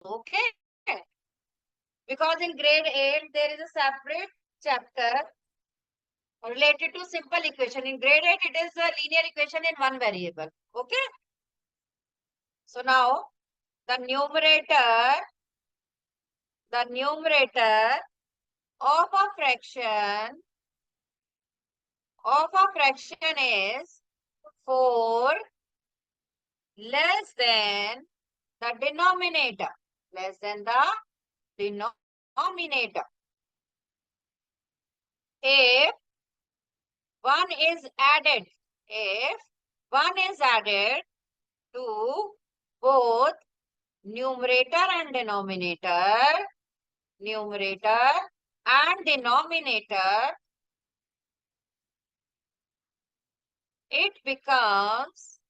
Okay. Because in grade 8, there is a separate chapter related to simple equation. In grade 8, it is a linear equation in one variable. Okay. So now the numerator of a fraction is 4 less than the denominator. Less than the denominator. If 1 is added to both numerator and denominator, it becomes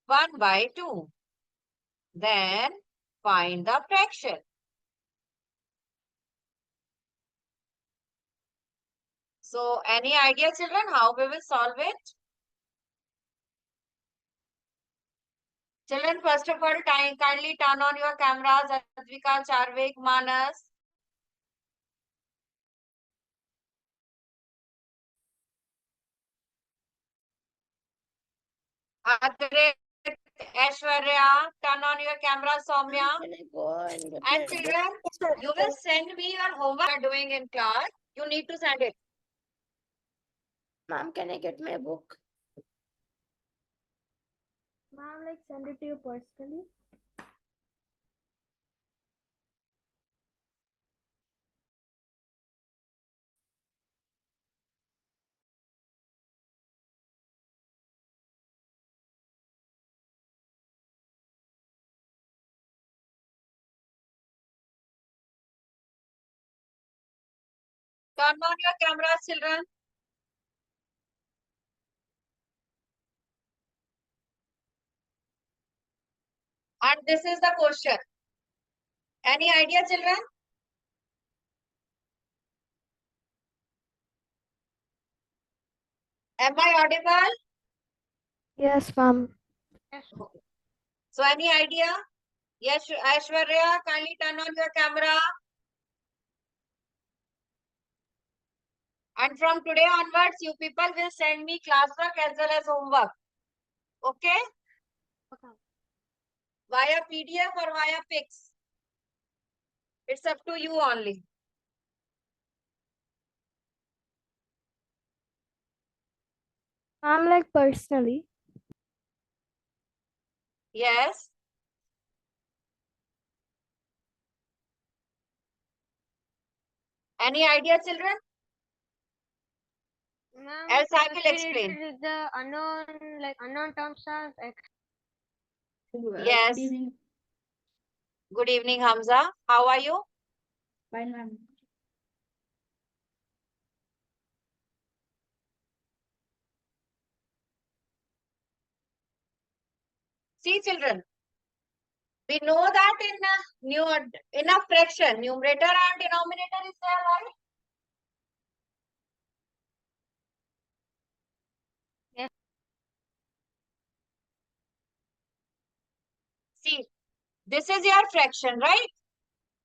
1 by 2. Then find the fraction. So, any idea, children, how we will solve it? Children, first of all, kindly turn on your cameras. Advika, Charvik, Manas. Adrit, Aishwarya, turn on your camera, Soumya. And children, you will send me your homework you are doing in class. You need to send it. Ma'am, can I get my book? Ma'am, like send it to you personally. Turn on your cameras, children. And this is the question. Any idea, children? Am I audible? Yes, ma'am. So, any idea? Yes, Aishwarya, kindly turn on your camera. And from today onwards, you people will send me classwork as well as homework. Okay? Via PDF or via Pix. It's up to you only. Ma'am, like personally. Yes. Any idea, children? Else I will explain. The unknown terms are Yes. Good evening, Hamza. How are you? Fine, ma'am. See, children, we know that in a fraction, numerator and denominator is there, right? Yes. See, this is your fraction, right?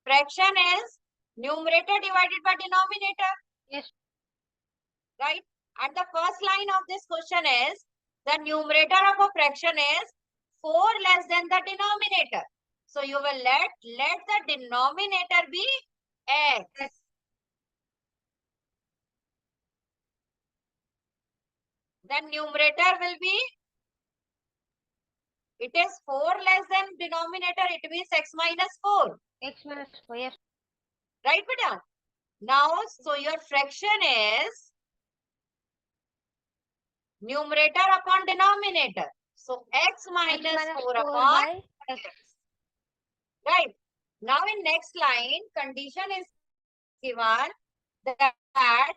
Fraction is numerator divided by denominator. Yes. Right? And the first line of this question is, the numerator of a fraction is 4 less than the denominator. So you will let the denominator be x. Then numerator will be, it is 4 less than denominator, it means x minus 4. X minus 4, yes. Right, beta? Now, so your fraction is numerator upon denominator. So x minus 4 upon x. Right. Now in next line, condition is given that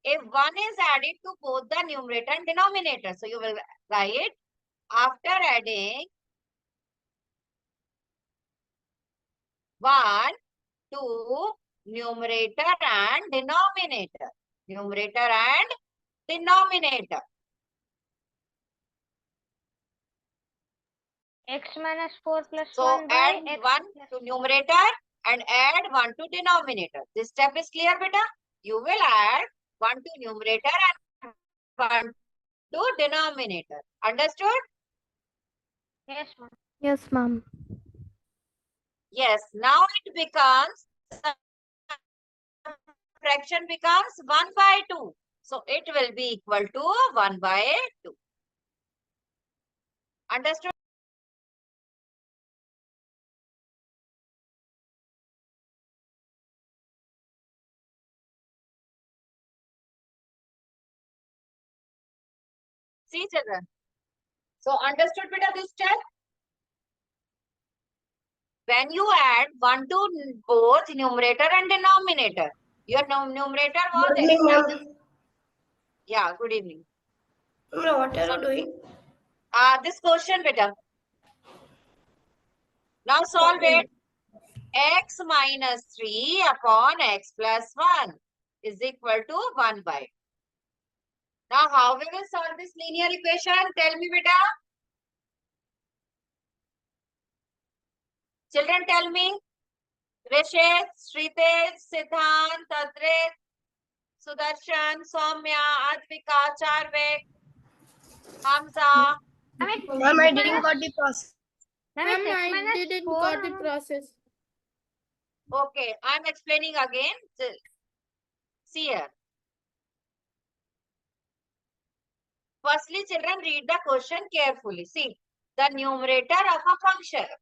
if 1 is added to both the numerator and denominator. So you will write, after adding 1 to numerator and denominator. Numerator and denominator. X minus 4 plus So 1 by add X 1 plus to numerator and add 1 to denominator. This step is clear, beta? You will add 1 to numerator and 1 to denominator. Understood? Yes, ma'am. Yes, ma'am. Yes. Now it becomes, fraction becomes 1 by 2. So it will be equal to 1 by 2. Understood? See, children. So understood, beta, this step? When you add 1 to both numerator and denominator, your numerator was Good X evening, ma'am. minus. Yeah, good evening. Ma'am, what are you doing? This question, beta. Now solve it. X minus 3 upon x plus 1 is equal to 1 by. Now, how we will solve this linear equation? Tell me, beta. Children, tell me. Rishit, Shritesh, Siddhant, Adrit, Sudarshan, Soumya, Advika, Charvik, Hamza. Ma'am, I didn't got the process. Ma'am, Ma'am, it's X I minus didn't 4. got the process. Okay, I'm explaining again. See here. Firstly, children, read the question carefully. See, the numerator of a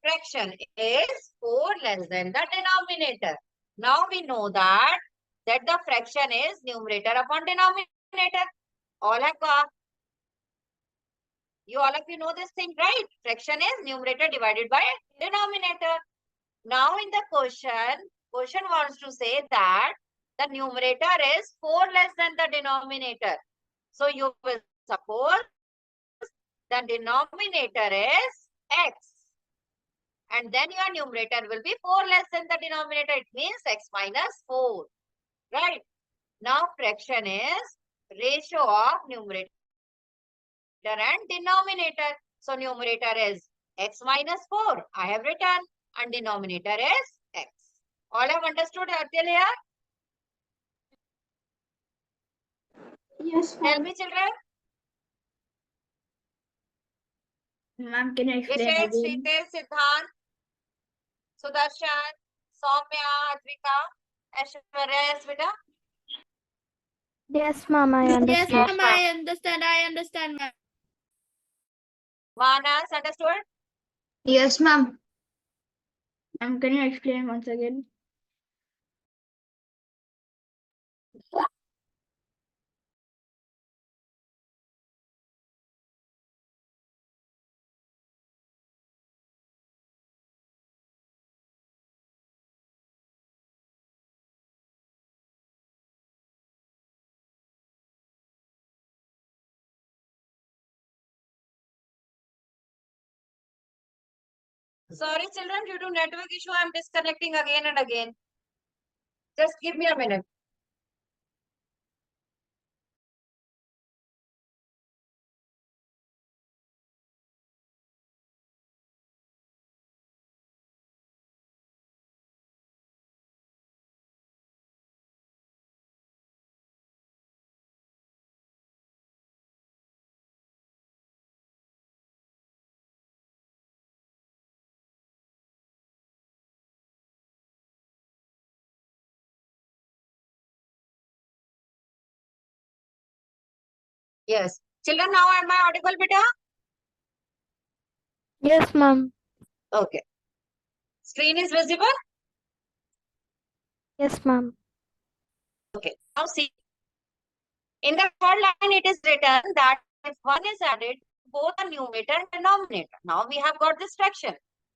fraction is 4 less than the denominator. Now we know that the fraction is numerator upon denominator. All of you know this thing, right? Fraction is numerator divided by denominator. Now in the question wants to say that the numerator is 4 less than the denominator. So you will suppose the denominator is x. And then your numerator will be 4 less than the denominator. It means x minus 4. Right? Now fraction is ratio of numerator and denominator. So numerator is x minus 4. I have written. And denominator is x. All have understood until here? Yes, Tell ma'am. me, children. Ma'am, can you explain Rishit, again? Shritesh, Siddhant, Sudarshan, Soumya, Advika, Aishwarya, yes, beta. Yes, ma'am, I Yes, understand. ma'am, I understand, ma'am. Manas, understood? Yes, ma'am. Ma'am, can you explain once again? Sorry, children, due to network issue, I'm disconnecting again and again. Just give me a minute. Yes. Children, now am I audible, beta? Yes, ma'am. Okay. Screen is visible? Yes, ma'am. Okay. Now see. In the third line, it is written that if 1 is added, both the numerator and denominator. Now we have got this fraction.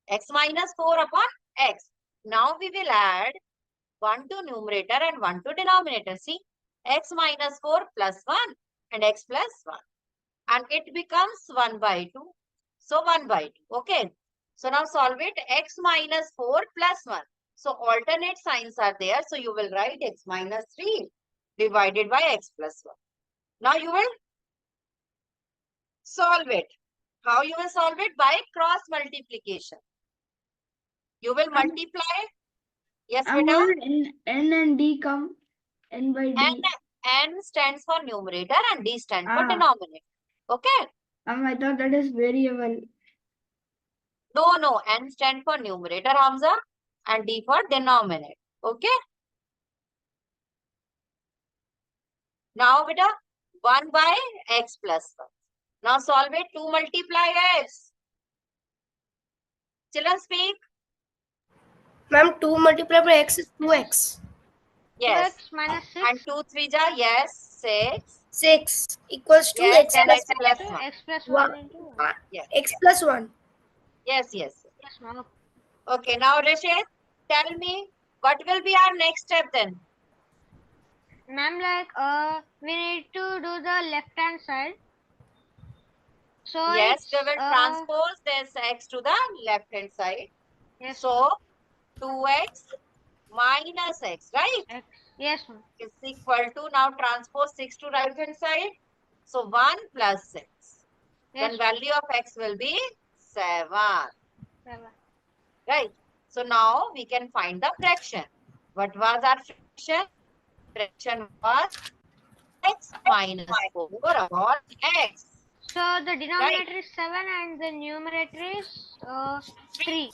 X minus 4 upon x. Now we will add 1 to numerator and 1 to denominator. See, x minus 4 plus 1 and x plus 1. And it becomes 1 by 2. So 1 by 2. Okay. So now solve it. X minus 4 plus 1. So alternate signs are there. So you will write x minus 3 divided by x plus 1. Now you will solve it. How you will solve it? By cross multiplication. You will multiply. Yes, I'm beta. going N and D come. N by D. N stands for numerator and D stands for Ah. denominator. Okay? I thought that is variable. No. N stands for numerator, Hamza, and D for denominator. Okay? Now, beta, 1 by x plus 1. Now solve it. 2 multiply x. Children speak. Ma'am, 2 multiplied by x is 2x. Yes. 2x minus 6. And 2 3 ja, yes, 6. 6 equals to Yes, x then plus x plus 1. X plus 1. 1 into 1. Yes. X plus 1. Yes. Yes, ma'am. Okay, now Rishit, tell me what will be our next step then? Ma'am, like, we need to do the left hand side. So Yes, it's, we will transpose this x to the left hand side. yes, So 2x minus x, right? X. Yes, ma'am. Is equal to, now transpose 6 to right hand side. So 1 plus 6. Yes, Then value of x will be 7. 7. Right. So now we can find the fraction. What was our fraction? Fraction was x minus 4 upon x. So the denominator is 7 and the numerator is 3.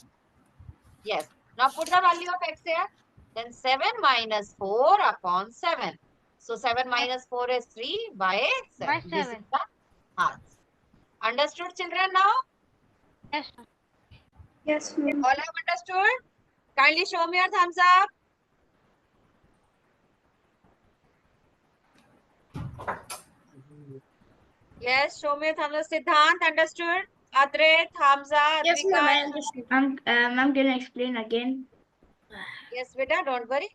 Yes. Now put the value of x here. Then 7 minus 4 upon 7. So 7 minus 4 is 3 by 7. By This is 7. the answer. Understood, children, now? Yes, ma'am. Yes, ma'am. All have understood? Kindly show me your thumbs up. Yes, show me your thumbs up. Siddhant, understood? Adrit, Hamza, Yes, ma'am, I Advika. understood. I'm gonna explain again. Yes, beta, don't worry.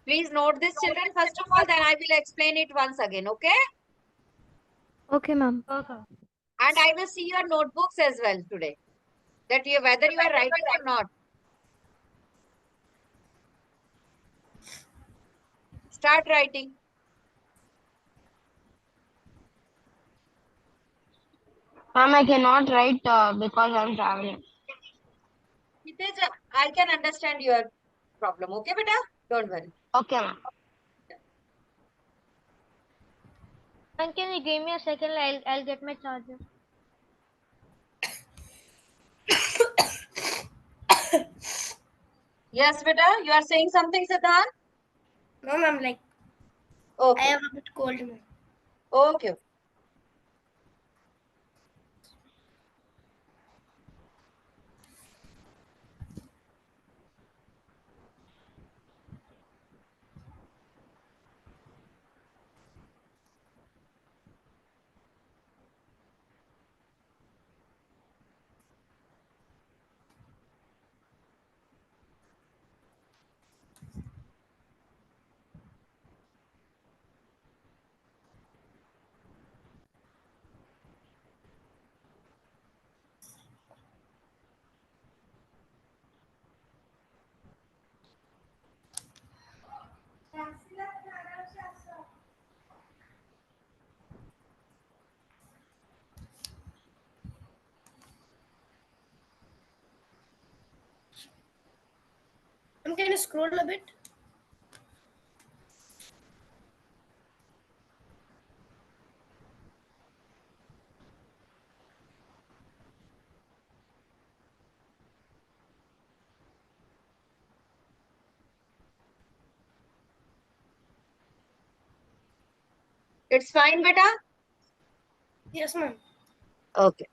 Please note this, children, first of all, then I will explain it once again, okay? Okay, ma'am. Okay. And I will see your notebooks as well today. That you, whether you are writing or not. Start writing. Ma'am, I cannot write because I'm traveling. Hitesh, I can understand your problem, okay, beta? Don't worry. Okay, ma'am. And can you give me a second? I'll get my charger. Yes, beta, you are saying something, Siddhant? No, ma'am, like, I Okay, have a bit cold, ma'am. okay. Ma'am, can you scroll a bit? It's fine, beta? Yes, ma'am. Okay.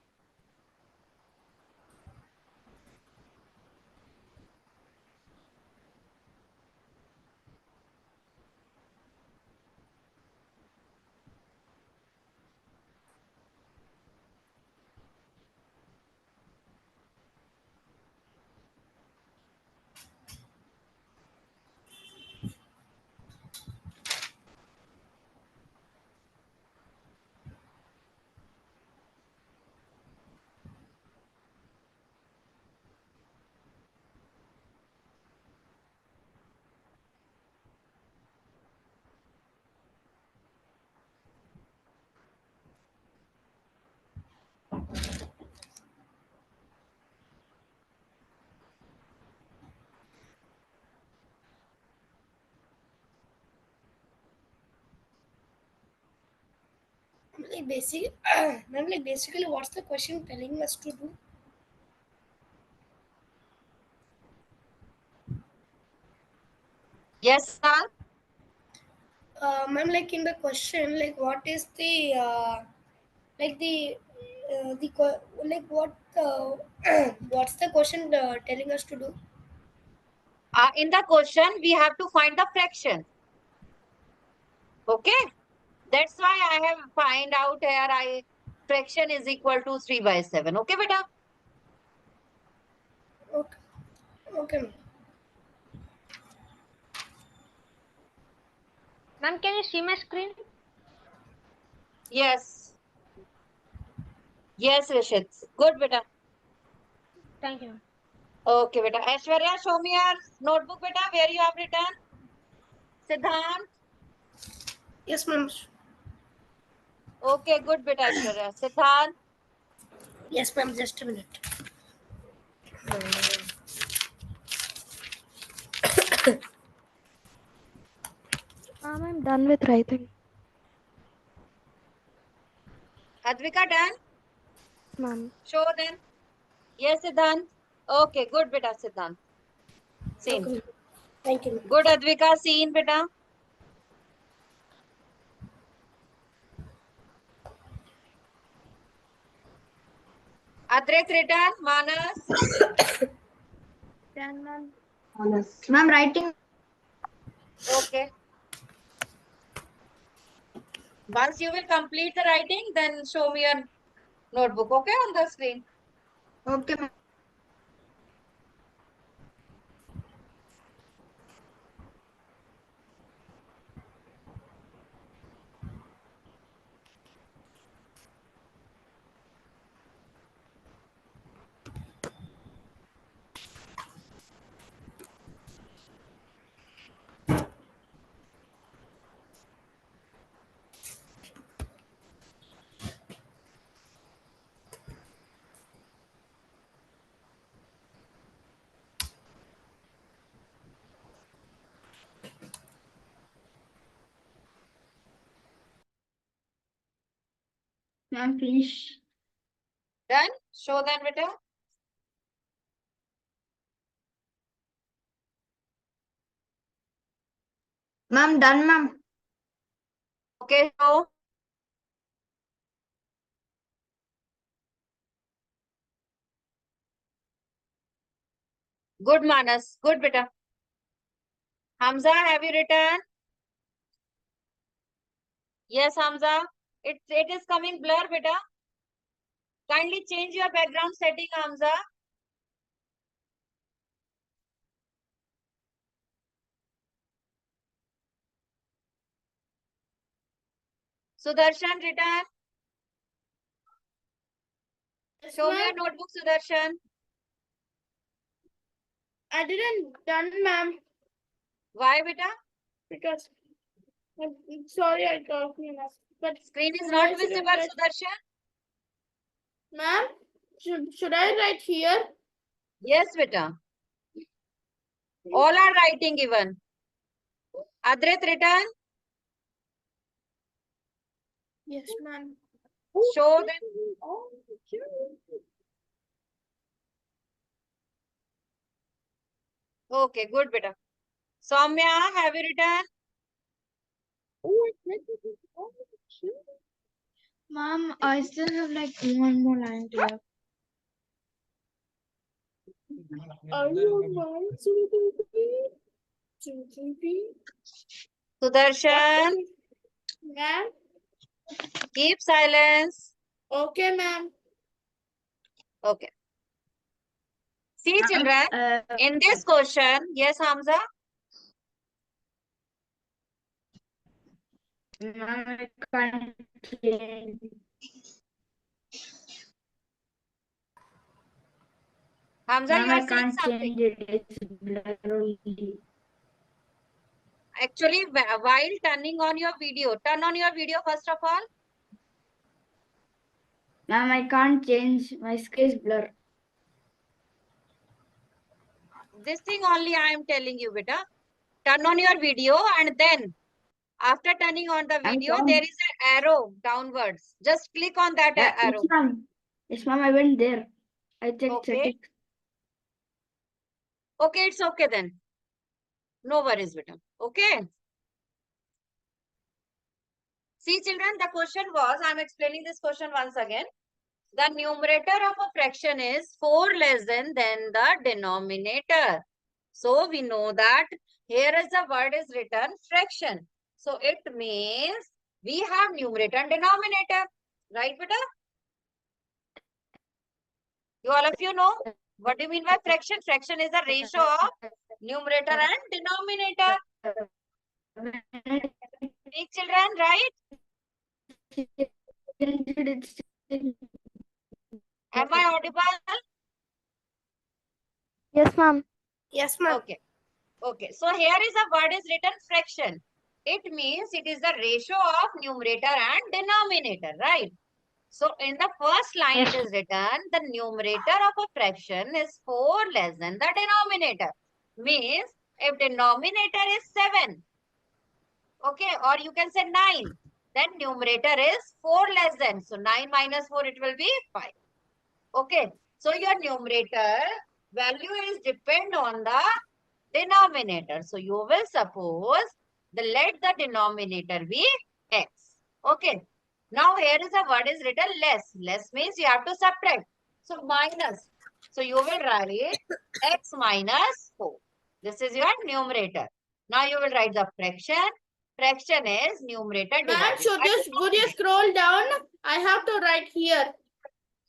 like ma'am, like basically, what's the question telling us to do? Yes, Siddhant? Ma'am, like in the question, like what is the like like what what's the question telling us to do? In the question, we have to find the fraction. Okay. That's why I have find out here fraction is equal to 3/7. Okay, beta? Okay, okay, ma'am. Ma'am, can you see my screen? Yes. Yes, Rishit. Good, beta. Thank you. Okay, beta. Aishwarya, show me your notebook, beta, where you have written. Siddhant. Yes, ma'am. Okay, good, beta, Aishwarya. Siddhant. Yes, ma'am. Just a minute. I'm done with writing. Advika done? Ma'am. Show then. Yes, Siddhant. Okay, good, beta, Siddhant. Seen. Okay, ma'am. Thank you, ma'am. Good, Advika. Seen, beta. Adrit written. Manas. Done, ma'am. Ma'am, writing. Okay. Once you will complete the writing, then show me your notebook, okay, on the screen. Okay, ma'am. Ma'am, finish. Done? Show then, beta. Ma'am, done, ma'am. Okay, show. Good, Manas. Good, beta. Hamza, have you written? Yes, Hamza. It is coming blur, beta. Kindly change your background setting, Hamza. Sudarshan, written. Show me your notebook, Sudarshan. I didn't done, ma'am, Why, beta? because sorry I talked you, but Screen is why not should I visible, write- Sudarshan. ma'am, should I write here? Yes, beta. All are writing even. Adrit, written. Yes, ma'am. Show them. Okay, good, beta. Soumya, have you written? Ma'am, I still have like one more line to have. Are you on Sudarshan, Ma'am? keep silence. Okay, ma'am. Okay. See, children, in this question, yes, Hamza? Ma'am, I can't change. Hamza, Ma'am, you are I saying can't something. change it. It's blur only. Actually, while turning on your video, turn on your video first of all. Ma'am, I can't change. My screen is blur. This thing only I am telling you, beta. Turn on your video and then After turning on the I'm video, found. there is an arrow downwards. Just click on that Yeah, arrow. yes, ma'am. Yes, ma'am, I went there. I checked Okay. settings. Okay, it's okay then. No worries, beta. Okay. See, children, the question was, I'm explaining this question once again. The numerator of a fraction is 4 less than the denominator. So we know that here is the word is written fraction. So it means we have numerator and denominator. Right, beta? You all of you know what do you mean by fraction? Fraction is the ratio of numerator and denominator. Speak, children, right? Am I audible? Yes, ma'am. Yes, ma'am. Okay. Okay. So here is a word is written fraction. It means it is the ratio of numerator and denominator, right? So in the first line it is written the numerator of a fraction is 4 less than the denominator. Means if denominator is 7, okay, or you can say 9, then numerator is 4 less than. So 9 minus 4, it will be 5. Okay. So your numerator value is depend on the denominator. So you will suppose let the denominator be x. Okay. Now here is a word is written less. Less means you have to subtract. So minus. So you will write x minus 4. This is your numerator. Now you will write the fraction. Fraction is numerator Ma'am, divided should by you denominator. scroll down? I have to write here.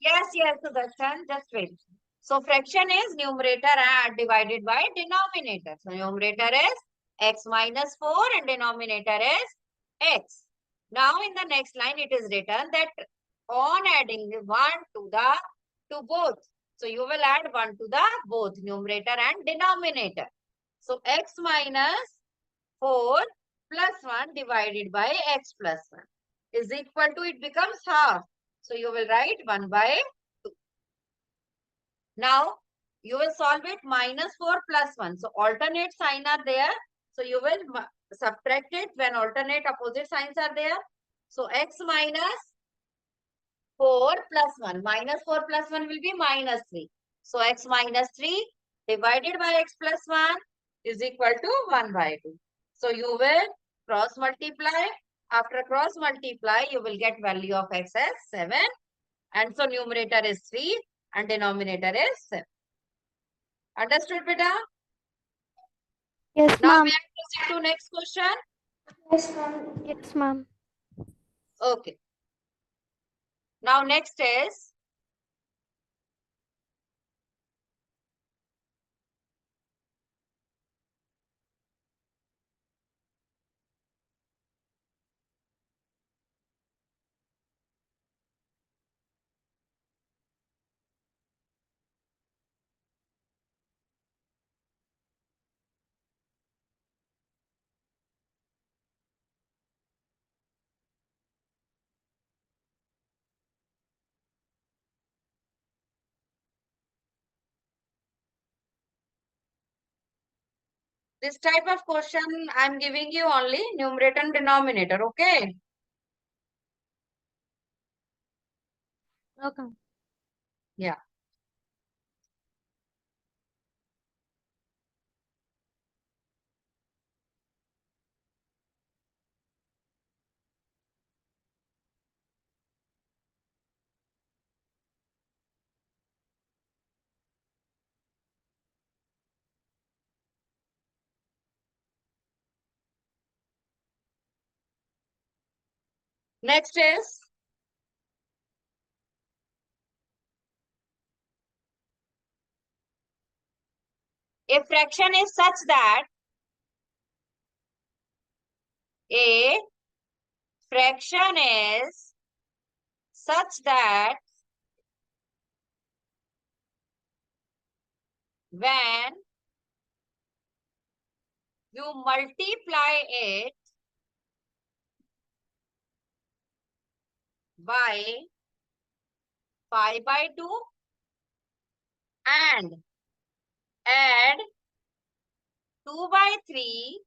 Yes, Sudarshan, just wait. So fraction is numerator divided by denominator. So numerator is x minus 4 and denominator is x. Now in the next line it is written that on adding 1 to both. So you will add 1 to the both numerator and denominator. So x minus 4 plus 1 divided by x plus 1 is equal to, it becomes half. So you will write 1 by 2. Now you will solve it minus 4 plus 1. So alternate sign are there. So you will subtract it when alternate opposite signs are there. So x minus 4 plus 1. Minus 4 plus 1 will be minus 3. So x minus 3 divided by x plus 1 is equal to 1 by 2. So you will cross multiply. After cross multiply, you will get value of x as 7. And so numerator is 3 and denominator is 7. Understood, beta? Yes, Now ma'am. may I proceed to next question? Yes, ma'am. Yes, ma'am. Okay. Now next is this type of question I'm giving you only numerator and denominator. Okay. Okay. Yeah. Next is a fraction is such that a fraction is such that when you multiply it by 5 by 2 and add 2 by 3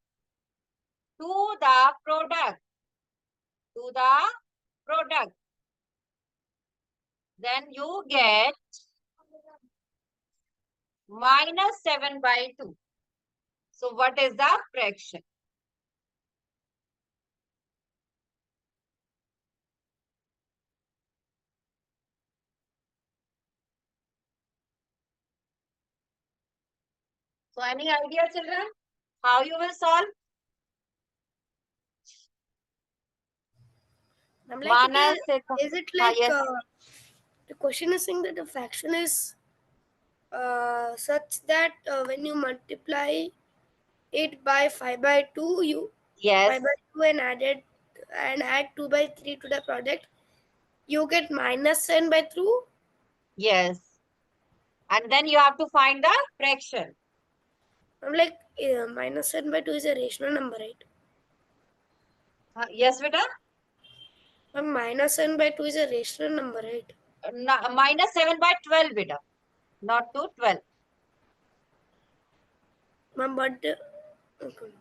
to the product. To the product. Then you get minus 7 by 2. So what is the fraction? So any idea, children? How you will solve? I'm like, Manas, is it like yes. the question is saying that the fraction is such that when you multiply it by 5 by 2, you Yes. 5 by 2 and add 2 by 3 to the product, you get minus 7 by 2. Yes. And then you have to find the fraction. I'm like, minus 7 by 2 is a rational number, right? Yes, beta? Minus 7 by 2 is a rational number, right? Minus 7 by 12, beta. Not to 12. Ma'am, but okay.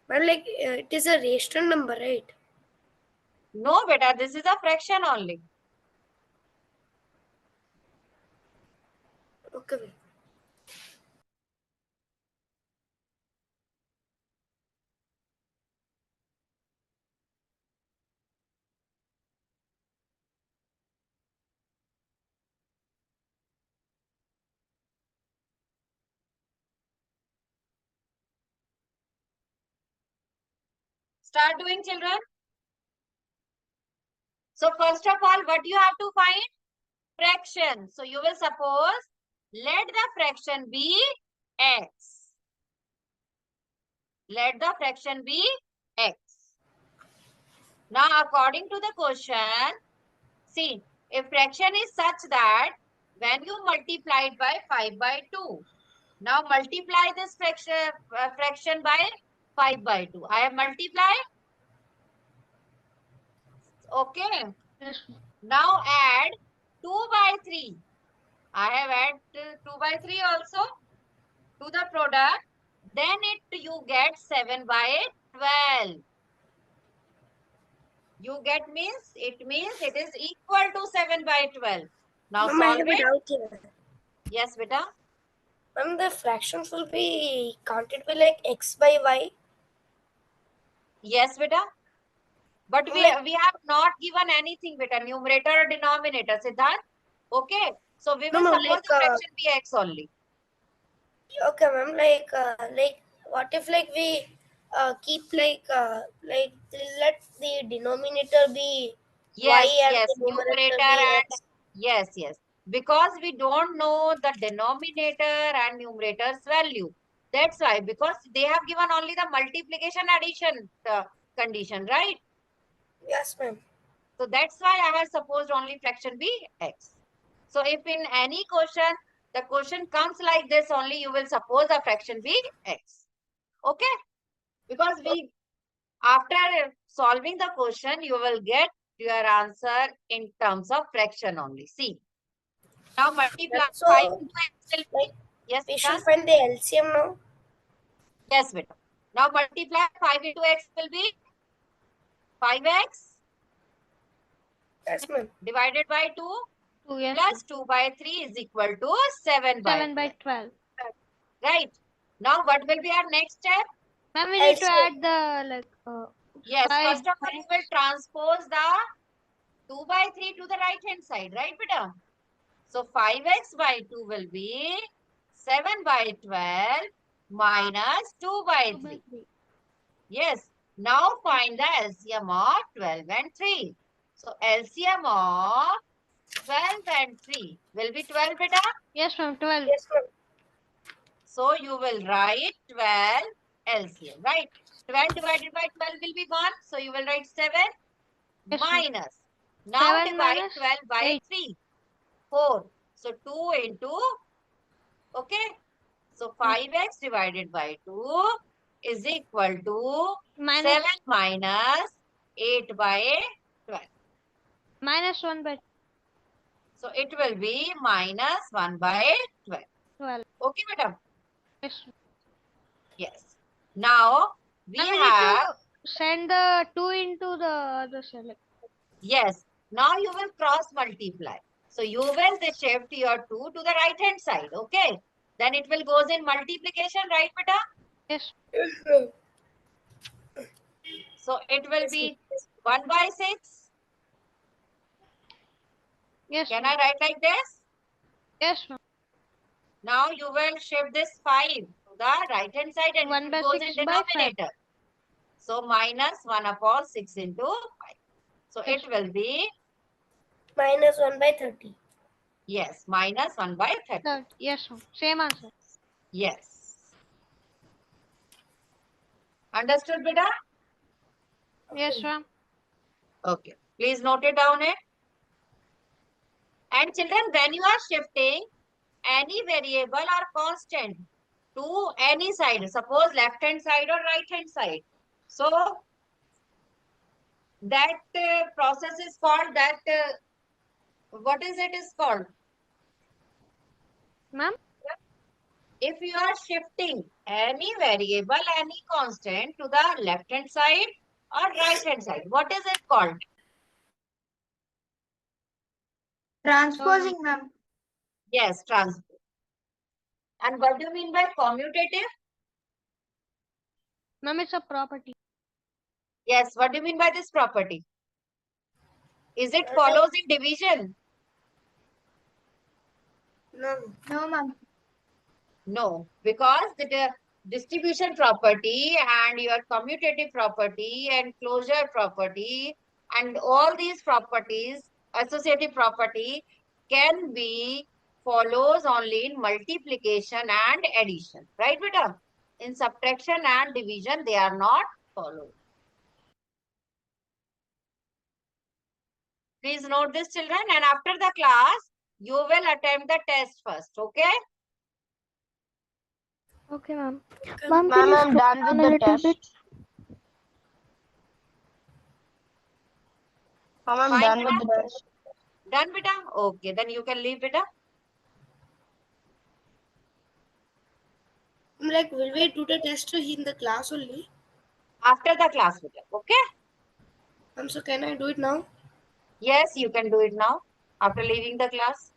Ma'am, like, it is a rational number, right? No, beta, this is a fraction only. Okay. Ma'am. Start doing, children. So first of all, what you have to find? Fraction. So you will suppose, let the fraction be x. Let the fraction be x. Now, according to the question, see, if fraction is such that when you multiply it by 5 by 2, now multiply this fraction by 5 by 2. I have multiplied. Okay. Yes. Now add 2 by 3. I have added 2 by 3 also to the product. Then you get 7 by 12. You get means, it means it is equal to 7 by 12. Now Ma'am, I solve have a it. doubt here. Yes, beta. Ma'am, the fractions will be counted by like x by y. Yes, beta. But we have not given anything, beta. Numerator or denominator, Siddharth. Okay. So we will No, suppose like, the fraction be x only. okay, ma'am. Like, what if like we keep like let the denominator be y Yes, and yes. the numerator Numerator be and x? yes, yes. Because we don't know the denominator and numerator's value. That's why, because they have given only the multiplication addition condition, right? Yes, ma'am. So that's why I have supposed only fraction be x. So if in any question, the question comes like this only, you will suppose the fraction be x. Okay? Because after solving the question, you will get your answer in terms of fraction only. See. Now multiply 5 So, into x will be. like, Yes, we beta? should find the LCM now. Yes, beta. Now multiply 5 into x will be 5x Yes, ma'am. divided by 2 2, yes. plus 2 by 3 is equal to 7 by 7 by 12. Right. Now what will be our next step? Ma'am, we need to LCM. add the like Yes, 5 first of all, you will transpose the 2 by 3 to the right hand side, right, beta? So 5x by 2 will be 7 by 12 minus 2 by 3. Yes. Now find the LCM of 12 and 3. So LCM of 12 and 3 will be 12, beta? Yes, ma'am, 12. Yes, ma'am. So you will write 12 LCM, right? 12 divided by 12 will be 1. So you will write 7 Yes, minus. Now 7 divide minus 12 by 8. 3. 4. So 2 into, okay. So 5x divided by 2 is equal to Minus 7 minus 8 by 12. minus 1 by So it will be minus 1 by 12. 12. Okay, madam? Yes. Yes. Now we And we have, need to send the 2 into the other cell. yes, now you will cross multiply. So you will shift your 2 to the right hand side, okay? Then it will goes in multiplication, right, beta? Yes. So it will be 1 by 6. Yes. Can ma'am. I write like this? Yes. ma'am. Now you will shift this 5 to the right hand side and 1 it by goes 6 in by 5. denominator. So minus 1 upon 6 into 5. So Yes. it will be, Minus 1 by 30. yes, minus 1 by 30. Yes. ma'am. Same answer. Yes. Understood, beta? Yes, ma'am. Okay. Please note it down it. And children, when you are shifting any variable or constant to any side, suppose left hand side or right hand side. So that process is called that, what is it is called? Ma'am? If you are shifting any variable, any constant to the left hand side or right hand side, what is it called? Transposing, ma'am. Yes, transpose. And what do you mean by commutative? Ma'am, it's a property. Yes, what do you mean by this property? Is it follows in division? No. No, ma'am. No, because the distribution property and your commutative property and closure property and all these properties, associative property can be follows only in multiplication and addition, right, beta? In subtraction and division, they are not followed. Please note this, children, and after the class, you will attempt the test first, okay? Okay, ma'am. Ma'am, can you scroll down a little bit? I'm done with the test. Done, beta? Okay, then you can leave, beta. I'm like, will we do the test in the class only? After the class, beta. Okay? So can I do it now? Yes, you can do it now after leaving the class.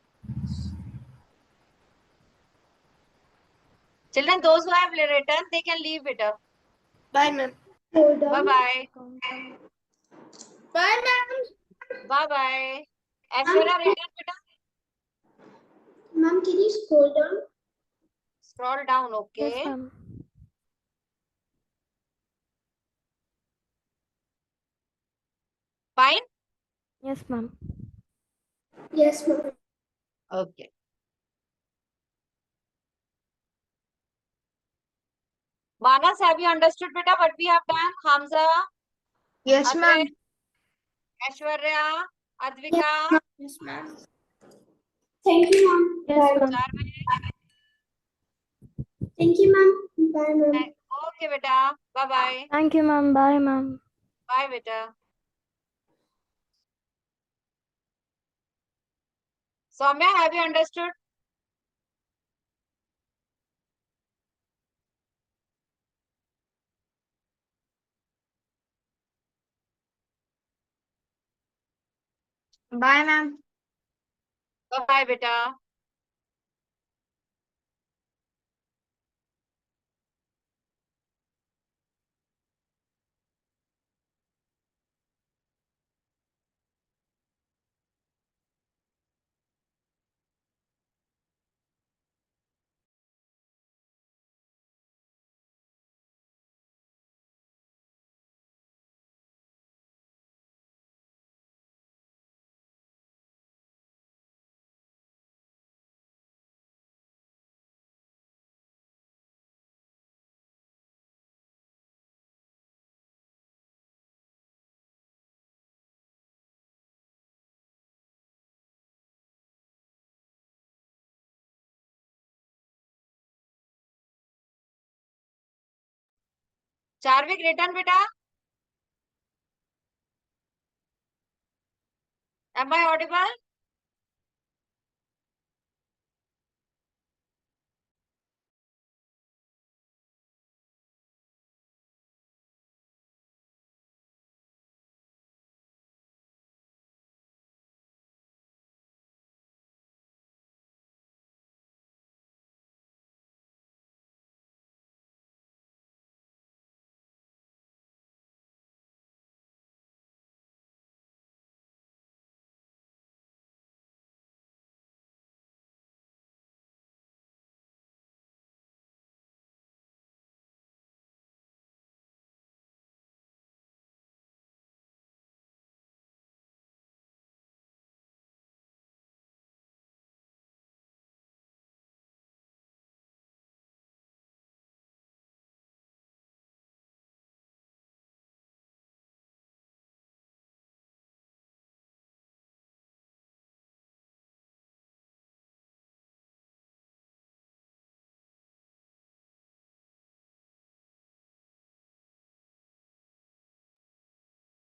Children, those who have written, they can leave, beta. Bye, ma'am. Bye-bye. Bye, ma'am. Bye-bye. Ashwara written, beta. Ma'am, can you scroll down? Scroll down, Yes, okay? ma'am. Fine? Yes, ma'am. Yes, ma'am. Okay. Manas, have you understood, beta, what we have done? Hamza, Yes, Advait, ma'am. Ashwarya, Advika, Yes, ma'am. Thank you, ma'am. Yes, ma'am. Charvik. Thank you, ma'am. Bye, ma'am. Okay, beta. Bye-bye. Thank you, ma'am. Bye, ma'am. Bye, beta. Soumya, have you understood? Bye, ma'am. Bye-bye, beta. Charvik written, beta. Am I audible?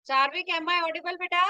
Charvik, am I audible, beta?